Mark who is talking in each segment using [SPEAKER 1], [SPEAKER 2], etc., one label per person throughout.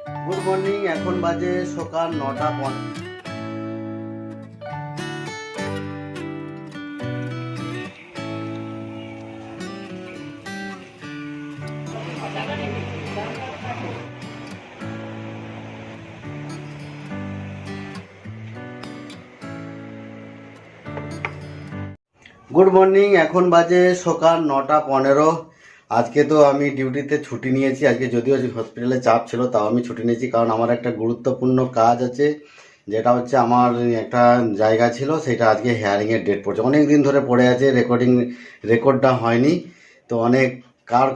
[SPEAKER 1] Good morning, এখন বাজে সকাল 9টা 5। গুড মর্নিং, এখন বাজে সকাল 9টা 15। আজকে তো আমি ডিউটিতে ছুটি নিয়েছি। আজকে যদিও হসপিটালে চাপ ছিল, তাও আমি ছুটি নিয়েছি, কারণ আমার একটা গুরুত্বপূর্ণ কাজ আছে। যেটা হচ্ছে আমার একটা জায়গা ছিল, সেটা আজকে হেয়ারিংয়ের ডেট পড়ছে। অনেক দিন ধরে পড়ে আছে, রেকর্ডটা হয়নি। তো অনেক কার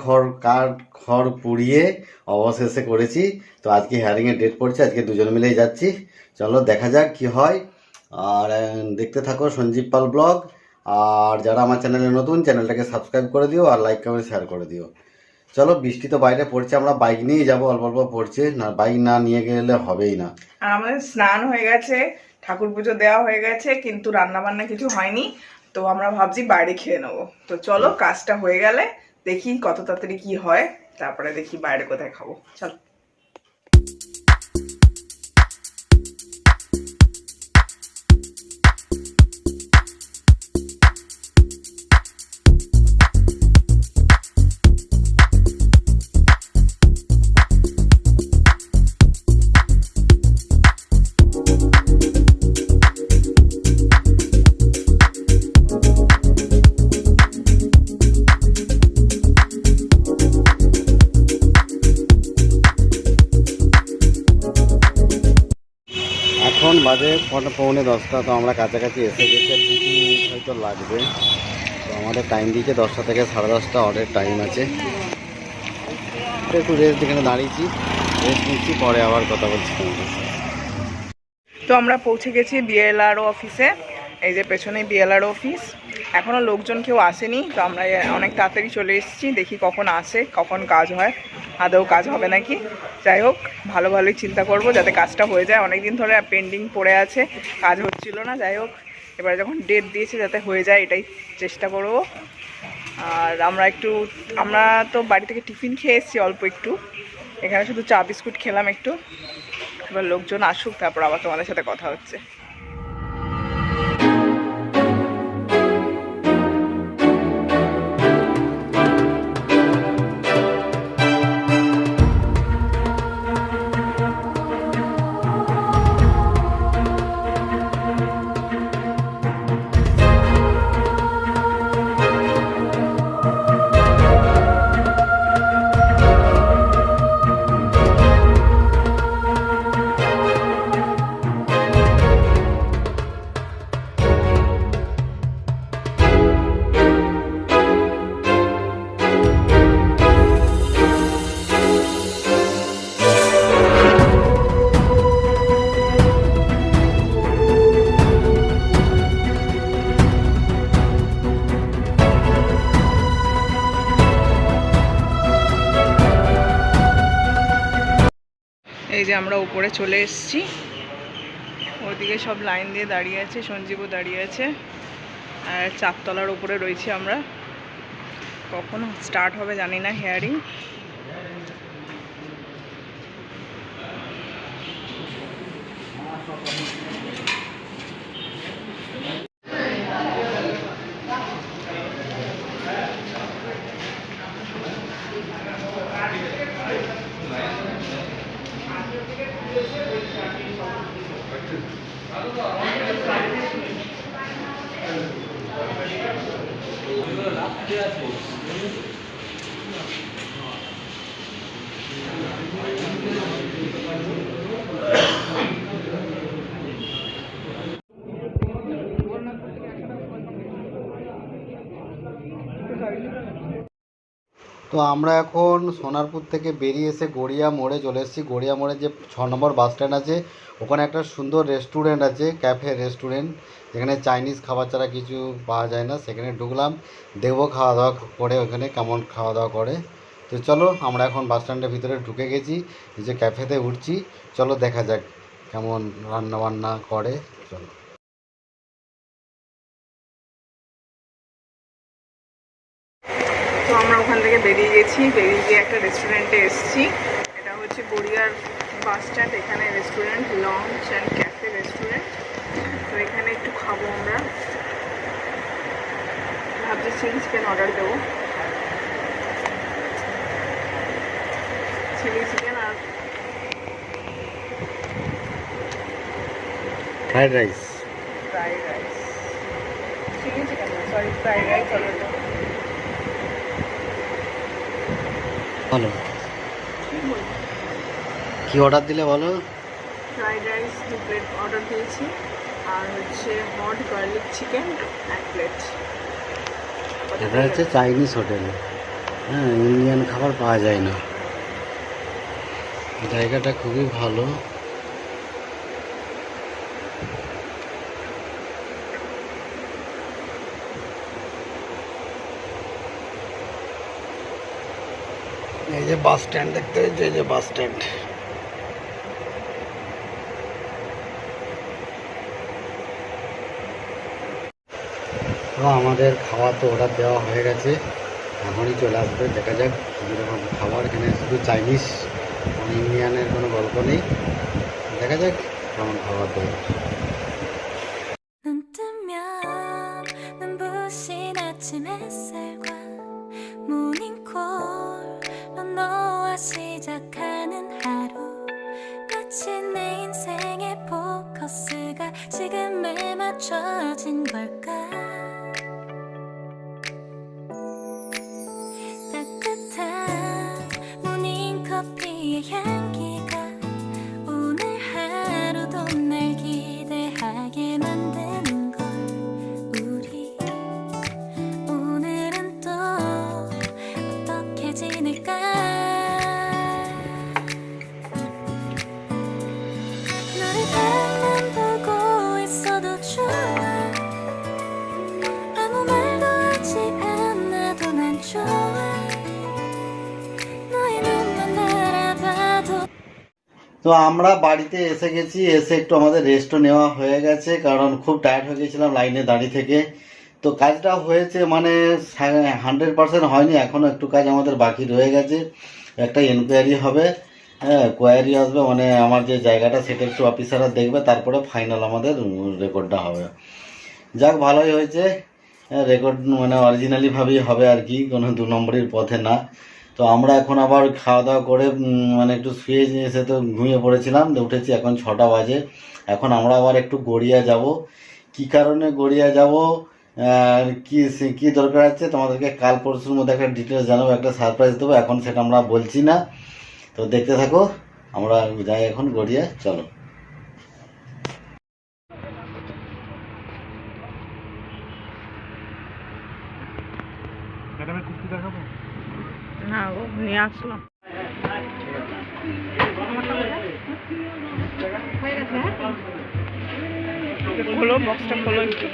[SPEAKER 1] খড় পুড়িয়ে অবশেষে করেছি। তো আজকে হেয়ারিংয়ের ডেট পড়ছে, আজকে দুজন মিলেই যাচ্ছি। চলো দেখা যাক কি হয়। আর দেখতে থাকো সঞ্জীব পাল ব্লগ। আর যারা আমার চ্যানেলে নতুন, চ্যানেলটাকে সাবস্ক্রাইব করে দিও আর লাইক কমেন্ট শেয়ার করে দিও। চলো, বৃষ্টি তো বাইরে পড়ছে, আমরা বাইক নিয়েই যাবো। অল্প অল্প পড়ছে, না বাইক না নিয়ে গেলে হবেই না।
[SPEAKER 2] আর আমাদের স্নান হয়ে গেছে, ঠাকুর পুজো দেওয়া হয়ে গেছে, কিন্তু রান্না বান্না কিছু হয়নি। তো আমরা ভাবছি বাইরে খেয়ে নেবো। তো চলো, কাজটা হয়ে গেলে দেখি কত তাড়াতাড়ি কি হয়, তারপরে দেখি বাইরে কোথায় খাবো। চলো।
[SPEAKER 1] এখন বাজে 9:45। তো আমরা কাছাকাছি এসে গেছি, 2 মিনিট হয়তো লাগবে। তো আমাদের টাইম দিয়েছে 10টা থেকে 10:30 অর্ডার টাইম আছে। একটু রেস্ট এখানে দাঁড়িয়েছি, রেস্ট নিচ্ছি, পরে আবার কথা বলছি তোমাদের সাথে।
[SPEAKER 2] তো আমরা পৌঁছে গেছি বিএলআরও অফিসে। এই যে পেছনে বিএলআরও অফিস। এখনও লোকজন কেউ আসেনি, তো আমরা অনেক তাড়াতাড়ি চলে এসেছি। দেখি কখন আসে, কখন কাজ হয়, আদৌ কাজ হবে নাকি। যাই হোক, ভালোই চিন্তা করব যাতে কাজটা হয়ে যায়। অনেক দিন ধরে পেন্ডিং পড়ে আছে, কাজ হচ্ছিল না। যাই হোক, এবারে যখন ডেট দিয়েছে যাতে হয়ে যায়, এটাই চেষ্টা করব। আর আমরা তো বাড়ি থেকে টিফিন খেয়ে এসেছি অল্প একটু। এখানে শুধু চা বিস্কুট খেলাম একটু। এবার লোকজন আসুক, তারপর আবার তোমাদের সাথে কথা হচ্ছে। এই যে আমরা উপরে চলে এসেছি, ওদিকে সব লাইন দিয়ে দাঁড়িয়ে আছে, সঞ্জীবও দাঁড়িয়ে আছে। আর 4তলার উপরে রয়েছি আমরা। কখন স্টার্ট হবে জানি না হেয়ারিং।
[SPEAKER 1] তো আমরা এখন সোনারপুর থেকে বেরিয়ে এসে গড়িয়া মোড়ে চলে এসেছি। গড়িয়া মোড়ে যে 6 নম্বর বাস স্ট্যান্ড আছে, ওখানে একটা সুন্দর রেস্টুরেন্ট আছে, ক্যাফে রেস্টুরেন্ট, যেখানে চাইনিজ খাবার ছাড়া কিছু পাওয়া যায় না। সেখানে ঢুকলাম, দেখবো খাওয়া দাওয়া করে ওখানে কেমন খাওয়া দাওয়া করে। তো চলো, আমরা এখন বাস স্ট্যান্ডের ভিতরে ঢুকে গেছি, এই যে ক্যাফেতে উঠছি। চলো দেখা যাক কেমন রান্না বান্না করে। চলো।
[SPEAKER 2] তো আমরা ওখান থেকে বেরিয়ে গেছি, বেরিয়ে গিয়ে একটা রেস্টুরেন্টে এসেছি। এটা হচ্ছে গড়িয়ার বাস স্ট্যান্ড, এখানে restaurant launch and cafe restaurant. তো এখানে একটু খাবো আমরা, ভাবছি চিলি চিকেন অর্ডার দেবো, চিলি চিকেন আর
[SPEAKER 1] fried rice.
[SPEAKER 2] Fried rice, chilli chicken না সরি, ফ্রাইড রাইস অর্ডার দেবো।
[SPEAKER 1] বলো কি অর্ডার দিলে বলো।
[SPEAKER 2] ফ্রাইড রাইস 2 প্লেট অর্ডার দিয়েছি, আর হচ্ছে হট গার্লিক চিকেন 1 প্লেট।
[SPEAKER 1] এটা হচ্ছে চাইনিজ হোটেল, হ্যাঁ, ইন্ডিয়ান খাবার পাওয়া যায় না। জায়গাটা খুবই ভালো। এই যে বাস স্ট্যান্ড দেখতে হয়েছে, এই যে বাস স্ট্যান্ড। তো আমাদের খাওয়া তো অর্ডার দেওয়া হয়ে গেছে, এখনই চলে আসবে। দেখা যাক কীরকম খাবার। এখানে শুধু চাইনিজ, মানে ইন্ডিয়ানের কোনো গল্প নেই। দেখা যাক কেমন খাবার দেয়।
[SPEAKER 3] 눈 뜨면 눈부신 아침 햇살과 모닝콜로 너와 시작하는 하루, 마치 내 인생의 포커스가 지금에 맞춰진 걸까. 따뜻한 모닝커피의 향기가 오늘 하루도 날 기대하게 만드는 걸. 우리 오늘은 또 어떻게 지낼까. 너를 바라만 보고 있어도 좋아. 아무 말도 하지 않아도 난 좋아. 너의 눈만 바라봐도.
[SPEAKER 1] তো আমরা বাড়িতে এসে গেছি, এসে একটু আমাদের রেস্টও নেওয়া হয়ে গেছে, কারণ খুব টায়ার্ড হয়ে গেছিলাম লাইনে দাঁড়িয়ে থেকে। তো কাজটা হয়েছে, মানে 100% হয়নি, এখনও একটু কাজ আমাদের বাকি রয়ে গেছে। একটা এনকোয়ারি হবে, হ্যাঁ, কোয়ারি আসবে, মানে আমার যে জায়গাটা সেটা একটু অফিসাররা দেখবে, তারপরে ফাইনাল আমাদের রেকর্ডটা হবে। যাক, ভালোই হয়েছে, রেকর্ড মানে অরিজিনালিভাবেই হবে আর কি, কোনো 2 নম্বরের পথে না। তো আমরা এখন আবার খাওয়া দাওয়া করে মানে একটু শুয়ে এসে তো ঘুমিয়ে পড়েছিলাম, উঠেছি এখন 6টা বাজে। এখন আমরা আবার একটু গড়িয়া যাব। কি কারণে গড়িয়া যাব, কি কি দরকার আছে তোমাদেরকে কাল পরশুর মধ্যে একটা ডিটেলস জানাবো, একটা সারপ্রাইজ দেবো, এখন সেটা আমরা বলছি না। তো দেখতে থাকো, আমরা যাই এখন গড়িয়া, চলো।
[SPEAKER 2] না গো, নিয়ে আসলাম। খোলো, বক্সটা খোলো একটু।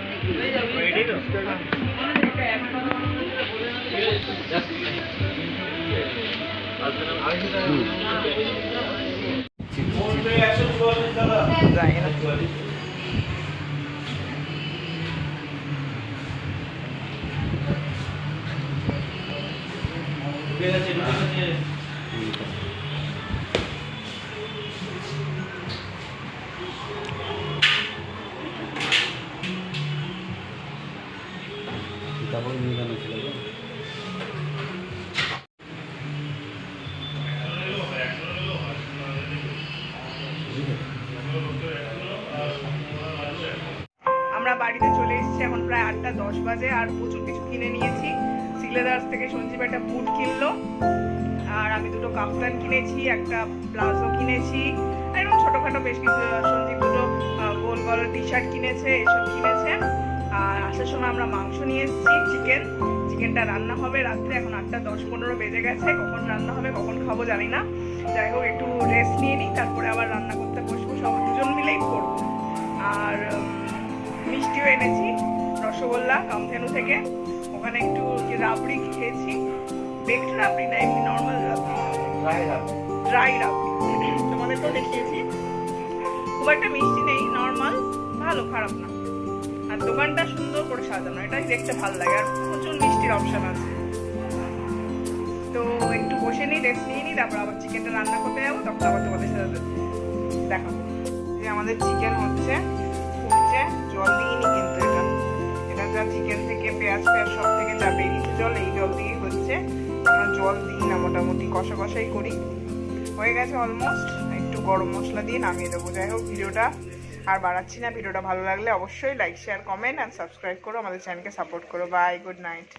[SPEAKER 2] জানি না। আমরা বাড়িতে চলে এসেছি, এখন প্রায় 8টা 10 বাজে, আর প্রচুর কিছু কিনে নিয়েছি। সিলেদার্স থেকে সঞ্জীব একটা বুট কিনলো, আর আমি 2টো কাফতান কিনেছি, একটা প্লাজো কিনেছি, আর এরকম ছোটখাটো বেশ কিছু। সঞ্জীব 2টো গোল গলার টি শার্ট কিনেছে, এসব কিনেছে। আর আসার সময় আমরা মাংস নিয়ে এসেছি, চিকেনটা রান্না হবে রাত্রে। এখন 8টা 10-15 বেজে গেছে, কখন রান্না হবে কখন খাবো জানি না। যাই হোক, একটু রেস্ট নিয়ে নিই, তারপরে আবার রান্না করতে বসবো, সব 2জন মিলেই করবো। আর মিষ্টিও এনেছি, রসগোল্লা কামধেনু থেকে, ওখানে একটু রাবড়ি খেয়েছি। বেকড রাবড়ি না, এমনি নর্মাল রাবড়ি, ড্রাই রাবড়ি, তোমাদেরকেও দেখিয়েছি। খুব একটা মিষ্টি নেই, নর্মাল, ভালো, খারাপ না। আর দোকানটা সুন্দর করে সাজানো, এটাই দেখতে ভালো লাগে, আর প্রচুর মিষ্টির অপশন আছে। তো একটু বসে নিই, রেস্ট নিয়ে নিই, তারপর আবার চিকেনটা রান্না করতে যাবো, তখন আবার তোমাদের সাথে দেখাবো। যে আমাদের চিকেন হচ্ছে, ফুটছে, জল দিইনি কিন্তু এটা যা চিকেন থেকে পেঁয়াজ সব থেকে যা বেরিয়েছে জল, এই জল দিয়েই হচ্ছে। আমরা জল দিই না, মোটামুটি কষা কষাই করি। হয়ে গেছে অলমোস্ট, একটু গরম মশলা দিয়ে নামিয়ে দেবো। যাই হোক, ভিডিওটা আর বাড়াচ্ছি না। ভিডিওটা ভালো লাগলে অবশ্যই like, share, comment and subscribe করো, আমাদের চ্যানেলকে সাপোর্ট করো। Bye, good night.